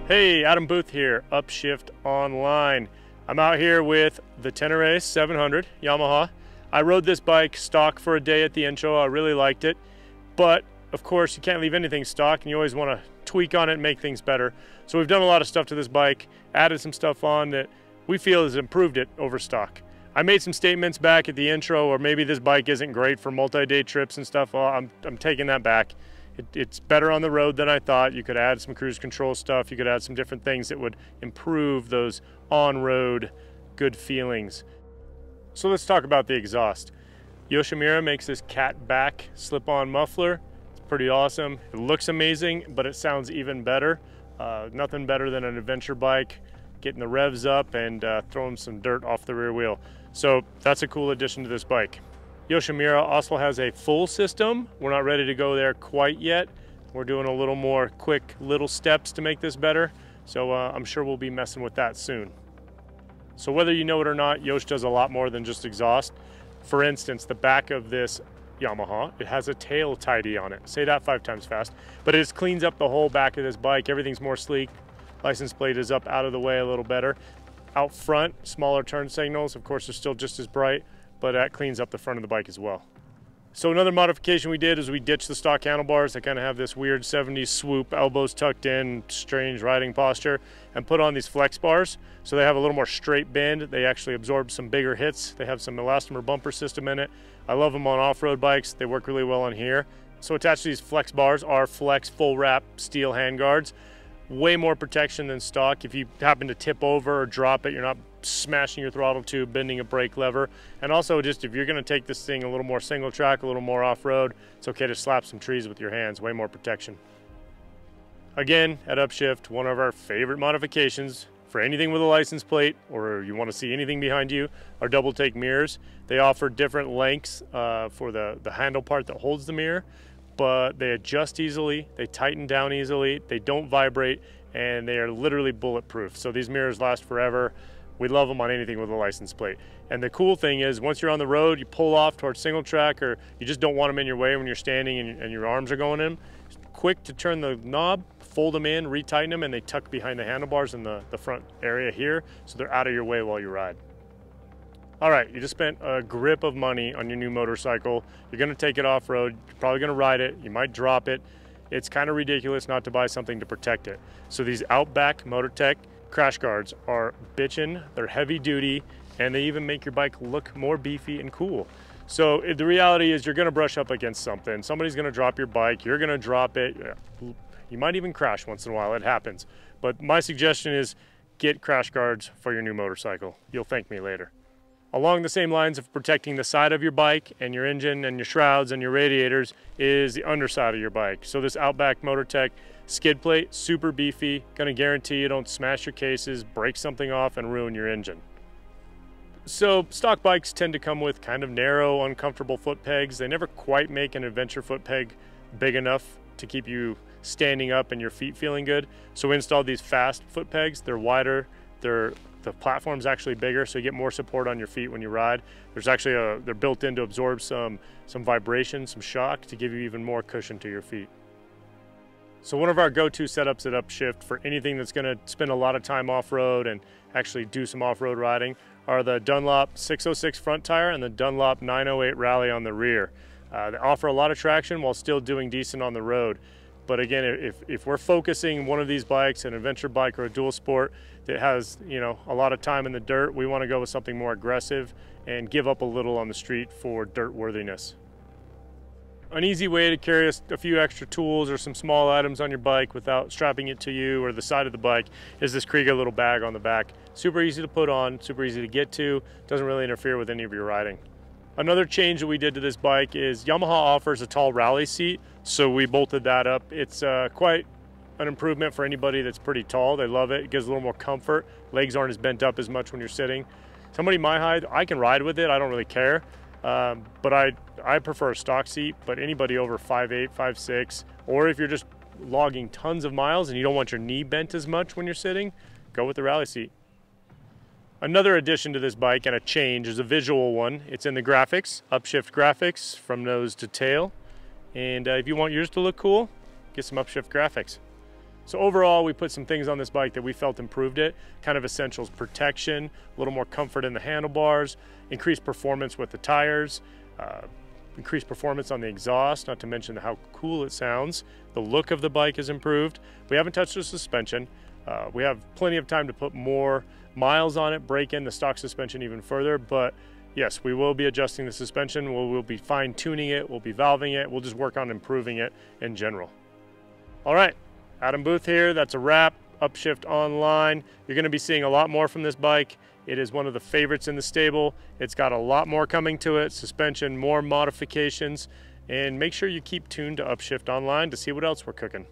Hey, Adam Booth here, Upshift Online. I'm out here with the Tenere 700 Yamaha. I rode this bike stock for a day at the intro. I really liked it, but of course you can't leave anything stock and you always want to tweak on it and make things better. So we've done a lot of stuff to this bike, added some stuff on that we feel has improved it over stock. I made some statements back at the intro, or maybe this bike isn't great for multi-day trips and stuff. Well, I'm taking that back. It's better on the road than I thought. You could add some cruise control stuff. You could add some different things that would improve those on-road good feelings. So let's talk about the exhaust. Yoshimura makes this cat back slip-on muffler. It's pretty awesome. It looks amazing, but it sounds even better. Nothing better than an adventure bike, getting the revs up and throwing some dirt off the rear wheel. So that's a cool addition to this bike. Yoshimura also has a full system. We're not ready to go there quite yet. We're doing a little more quick little steps to make this better. So I'm sure we'll be messing with that soon. So whether you know it or not, Yosh does a lot more than just exhaust. For instance, the back of this Yamaha, it has a tail tidy on it. Say that 5 times fast. But it just cleans up the whole back of this bike. Everything's more sleek. License plate is up out of the way a little better. Out front, smaller turn signals. Of course, they're still just as bright, but that cleans up the front of the bike as well. So another modification we did is we ditched the stock handlebars. They kind of have this weird 70s swoop, elbows tucked in, strange riding posture, and put on these flex bars. So they have a little more straight bend. They actually absorb some bigger hits. They have some elastomer bumper system in it. I love them on off-road bikes. They work really well on here. So attached to these flex bars are flex full wrap steel handguards. Way more protection than stock. If you happen to tip over or drop it, you're not smashing your throttle tube, bending a brake lever. And also, just if you're going to take this thing a little more single track, a little more off-road, it's okay to slap some trees with your hands. Way more protection. Again, at Upshift, one of our favorite modifications for anything with a license plate, or you want to see anything behind you, are double take mirrors. They offer different lengths for the handle part that holds the mirror, but they adjust easily, they tighten down easily, they don't vibrate, and they are literally bulletproof. So these mirrors last forever. We love them on anything with a license plate. And the cool thing is, once you're on the road, you pull off towards single track, or you just don't want them in your way when you're standing and your arms are going in, it's quick to turn the knob, fold them in, retighten them, and they tuck behind the handlebars in the front area here, so they're out of your way while you ride. All right, you just spent a grip of money on your new motorcycle. You're gonna take it off-road, you're probably gonna ride it, you might drop it. It's kind of ridiculous not to buy something to protect it. So these Outback MotorTech crash guards are bitchin', they're heavy duty, and they even make your bike look more beefy and cool. So the reality is you're gonna brush up against something. Somebody's gonna drop your bike, you're gonna drop it. You might even crash once in a while, it happens. But my suggestion is get crash guards for your new motorcycle. You'll thank me later. Along the same lines of protecting the side of your bike and your engine and your shrouds and your radiators is the underside of your bike. So this Outback MotorTech skid plate, super beefy, gonna guarantee you don't smash your cases, break something off, and ruin your engine. So stock bikes tend to come with kind of narrow, uncomfortable foot pegs. They never quite make an adventure foot peg big enough to keep you standing up and your feet feeling good. So we installed these fast foot pegs. They're wider, the platform's actually bigger, so you get more support on your feet when you ride. There's actually they're built in to absorb some vibration, some shock, to give you even more cushion to your feet. So one of our go-to setups at Upshift for anything that's gonna spend a lot of time off-road and actually do some off-road riding are the Dunlop 606 front tire and the Dunlop 908 Rally on the rear. They offer a lot of traction while still doing decent on the road. But again, if we're focusing one of these bikes, an adventure bike or a dual sport that has, you know, a lot of time in the dirt, we want to go with something more aggressive and give up a little on the street for dirt worthiness. An easy way to carry a few extra tools or some small items on your bike without strapping it to you or the side of the bike is this Kriega little bag on the back. Super easy to put on, super easy to get to, doesn't really interfere with any of your riding. Another change that we did to this bike is Yamaha offers a tall rally seat, so we bolted that up. It's quite an improvement for anybody that's pretty tall. They love it. It gives a little more comfort. Legs aren't as bent up as much when you're sitting. Somebody my height, I can ride with it. I don't really care, but I prefer a stock seat. But anybody over 5'8", 5'6", or if you're just logging tons of miles and you don't want your knee bent as much when you're sitting, go with the rally seat. Another addition to this bike, and a change, is a visual one. It's in the graphics, Upshift graphics from nose to tail. And if you want yours to look cool, get some Upshift graphics. So overall, we put some things on this bike that we felt improved it. Kind of essentials: protection, a little more comfort in the handlebars, increased performance with the tires, increased performance on the exhaust, not to mention how cool it sounds. The look of the bike is improved. We haven't touched the suspension. We have plenty of time to put more miles on it, break in the stock suspension even further, but yes, we will be adjusting the suspension. We'll be fine tuning it, we'll be valving it, we'll just work on improving it in general. All right, Adam Booth here, that's a wrap. Upshift Online. You're going to be seeing a lot more from this bike. It is one of the favorites in the stable. It's got a lot more coming to it, suspension, more modifications, and make sure you keep tuned to Upshift Online to see what else we're cooking.